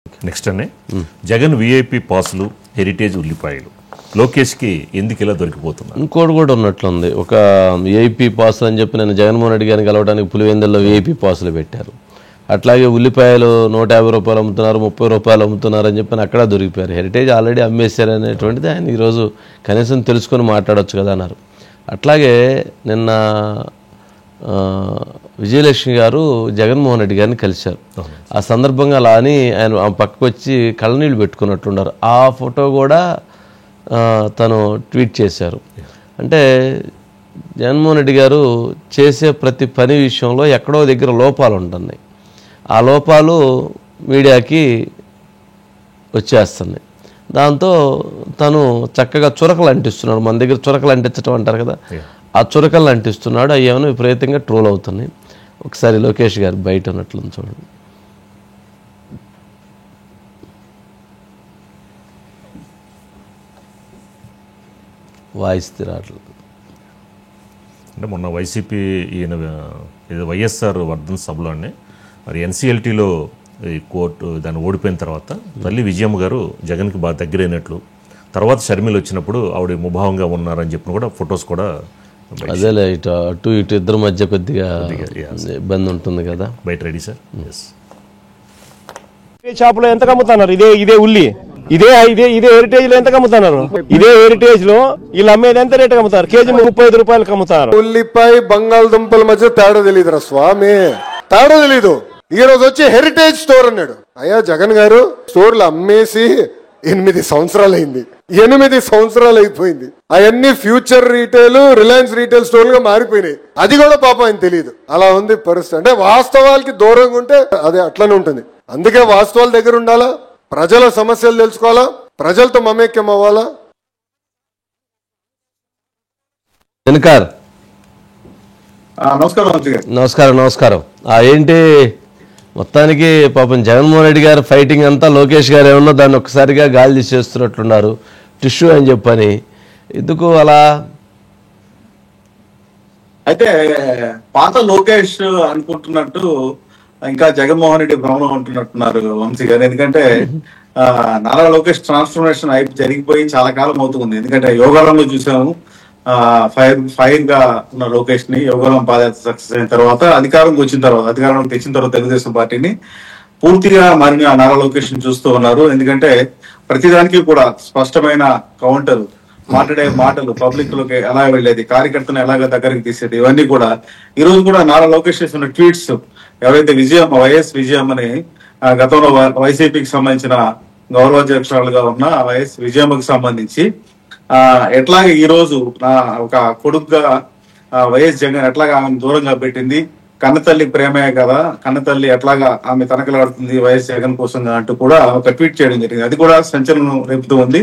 Next అనే Jagan VIP పాసులు heritage ఉల్లిపాయలు లోకేష్కి ఎందుకు ఇలా దొరికిపోతున్నారు? ఇంకోటి కూడా ఉన్నట్లుంది. ఒక విఐపి పాసులు అని చెప్పి నేను జగన్మోహన్ రెడ్డి గారిని కలవడానికి పులివెందుల్లో విఐపి పాసులు పెట్టారు. అట్లాగే ఉల్లిపాయలు 150 రూపాయలు అమ్ముతున్నారు, 30 రూపాయలు అమ్ముతున్నారు అని చెప్పి అక్కడ దొరికిపోయారు. హెరిటేజ్ ఆల్రెడీ అమ్మేశారు అనేటువంటిది ఆయన ఈరోజు కనీసం తెలుసుకొని మాట్లాడవచ్చు కదా అన్నారు. అట్లాగే నిన్న విజయలక్ష్మి గారు జగన్మోహన్ రెడ్డి గారిని కలిశారు. ఆ సందర్భంగా అలా అని ఆయన పక్కకు వచ్చి కళ్ళనీళ్ళు పెట్టుకున్నట్టున్నారు. ఆ ఫోటో కూడా తను ట్వీట్ చేశారు. అంటే జగన్మోహన్ రెడ్డి గారు చేసే ప్రతి పని విషయంలో ఎక్కడో దగ్గర లోపాలు ఉంటున్నాయి. ఆ లోపాలు మీడియాకి వచ్చేస్తున్నాయి. దాంతో తను చక్కగా చురకలు అంటిస్తున్నాడు. మన దగ్గర చురకలు అంటించడం అంటారు కదా, ఆ చురకలు అంటిస్తున్నాడు. అవి ఏమైనా విపరీతంగా ట్రోల్ అవుతున్నాయి. ఒకసారి లోకేష్ గారు బయట ఉన్నట్లు చూడండి. వాయిస్ తిరాట్లు అంటే మొన్న వైసీపీ ఈయన వైఎస్ఆర్ వర్ధన్ సభలో అండి మరి ఎన్సీఎల్టీలో ఈ కోర్టు దాన్ని ఓడిపోయిన తర్వాత తల్లి విజయమ్మ గారు జగన్కి బాగా దగ్గరైనట్లు, తర్వాత షర్మిల వచ్చినప్పుడు ఆవిడ ముభావంగా ఉన్నారని చెప్పిన కూడా ఫొటోస్ కూడా అదేలే అటు ఇటు ఇద్దరి మధ్య కొద్దిగా ఇబ్బంది ఉంటుంది కదా. బయట రెడీ సార్. షాపులో ఎంత కమ్ముతున్నారు? ఇదే ఉల్లి ఇదే హెరిటేజ్ లో ఎంత కమ్ముతున్నారు? ఇదే హెరిటేజ్ లో వీళ్ళు అమ్మేది ఎంత రేట్ కమ్ముతారు? కేజీ 35 రూపాయలు కమ్ముతారు. ఉల్లిపాయ బంగాళదుంపల మధ్య తేడా తెలియదురా స్వామి, తేడా తెలీదు. ఈ రోజు వచ్చి హెరిటేజ్ స్టోర్ అన్నాడు. అయ్యా జగన్ గారు, స్టోర్లు అమ్మేసి 8 సంవత్సరాలు అయింది. 8 సంవత్సరాలు అయిపోయింది. అవన్నీ ఫ్యూచర్ రీటైల్, రిలయన్స్ రీటైల్ స్టోర్లుగా మారిపోయినాయి. అది కూడా పాపం ఆయన తెలియదు. అలా ఉంది పరిస్థితి. అంటే వాస్తవాలకి దూరంగా ఉంటే అదే అట్లనే ఉంటుంది. అందుకే వాస్తవాల దగ్గర ఉండాలా, ప్రజల సమస్యలు తెలుసుకోవాలా, ప్రజలతో మమేక్యం అవ్వాలా. నమస్కారం. ఏంటి మొత్తానికి పాపం జగన్మోహన్ రెడ్డి గారు ఫైటింగ్ అంతా లోకేష్ గారు ఏమన్నా దాన్ని ఒక్కసారిగా గాలి తీసేస్తున్నట్లున్నారు. టిష్యూ అని చెప్పని ఎందుకు అలా? అయితే పాత లోకేష్ అనుకుంటున్నట్టు ఇంకా జగన్మోహన్ రెడ్డి భ్రమణం అంటున్నట్టున్నారు వంశీ గారు. ఎందుకంటే నారా లోకేష్ ట్రాన్స్ఫర్మేషన్ జరిగిపోయి చాలా కాలం అవుతుంది. ఎందుకంటే యోగాలంలో చూసాము ఫైర్ గా ఉన్న లోకేష్ ని. యోగాలం పాదయాత్ర సక్సెస్ అయిన తర్వాత అధికారంలోకి తెచ్చిన తర్వాత తెలుగుదేశం పార్టీని పూర్తిగా మారిన నారా లోకేష్ ని చూస్తూ ఉన్నారు. ఎందుకంటే ప్రతిదానికి కూడా స్పష్టమైన కౌంటర్, మాట్లాడే మాటలు, పబ్లిక్ లోకి ఎలా వెళ్ళేది, కార్యకర్తను ఎలాగ దగ్గరికి తీసేది, ఇవన్నీ కూడా ఈ రోజు కూడా నారా లోకేష్ చేసిన ట్వీట్స్, ఎవరైతే వైఎస్ విజయమ్మని గతంలో వైసీపీకి సంబంధించిన గౌరవాధ్యక్షురాలుగా ఉన్న వైఎస్ విజయమ్మకి సంబంధించి ఎట్లాగే ఈ రోజు ఒక కొడుకుగా వైఎస్ జగన్ ఎట్లాగా ఆమెను దూరంగా పెట్టింది, కన్నతల్లి ప్రేమే కదా, కన్నతల్లి ఎట్లాగా ఆమె తనకలాడుతుంది వైఎస్ జగన్ కోసం అంటూ కూడా ఒక ట్వీట్ చేయడం జరిగింది. అది కూడా సంచలనం రేపుతూ ఉంది,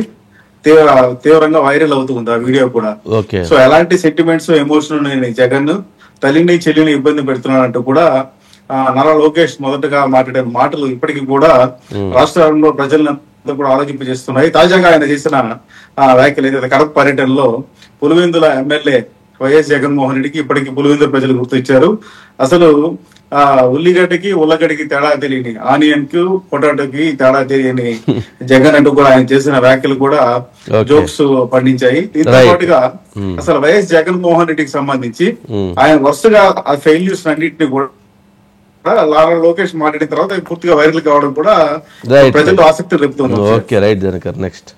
తీవ్రంగా వైరల్ అవుతుంది ఆ వీడియో కూడా. సో ఎలాంటి సెంటిమెంట్స్, ఎమోషన్ జగన్ తల్లిని చెల్లిని ఇబ్బంది పెడుతున్నాడంటూ కూడా నారా లోకేష్ మొదటగా మాట్లాడే మాటలు ఇప్పటికీ కూడా రాష్ట్రంలో ప్రజలంతా కూడా ఆలోచింపజేస్తున్నాయి. తాజాగా ఆయన చేసిన వ్యాఖ్యలు ఏదైతే కడప పర్యటనలో పులివెందుల ఎమ్మెల్యే వైఎస్ జగన్మోహన్ రెడ్డికి ఇప్పటికీ పులివెందుల ప్రజలు గుర్తిచ్చారు. అసలు ఉల్లగడ్డకి తేడా తెలియని, ఆనియన్ కు పొటాటోకి తేడా తెలియని జగన్ అంటూ కూడా ఆయన చేసిన వ్యాఖ్యలు కూడా జోక్స్ పండించాయి. దీంతో పాటుగా అసలు వైఎస్ జగన్మోహన్ రెడ్డికి సంబంధించి ఆయన వరుసగా ఆ ఫెయిల్యూర్స్ అన్నింటినీ కూడా లోకేష్ మాట్లాడిన తర్వాత పూర్తిగా వైరల్ కావడం కూడా ప్రజలు ఆసక్తి రేపుతుంది. Okay right next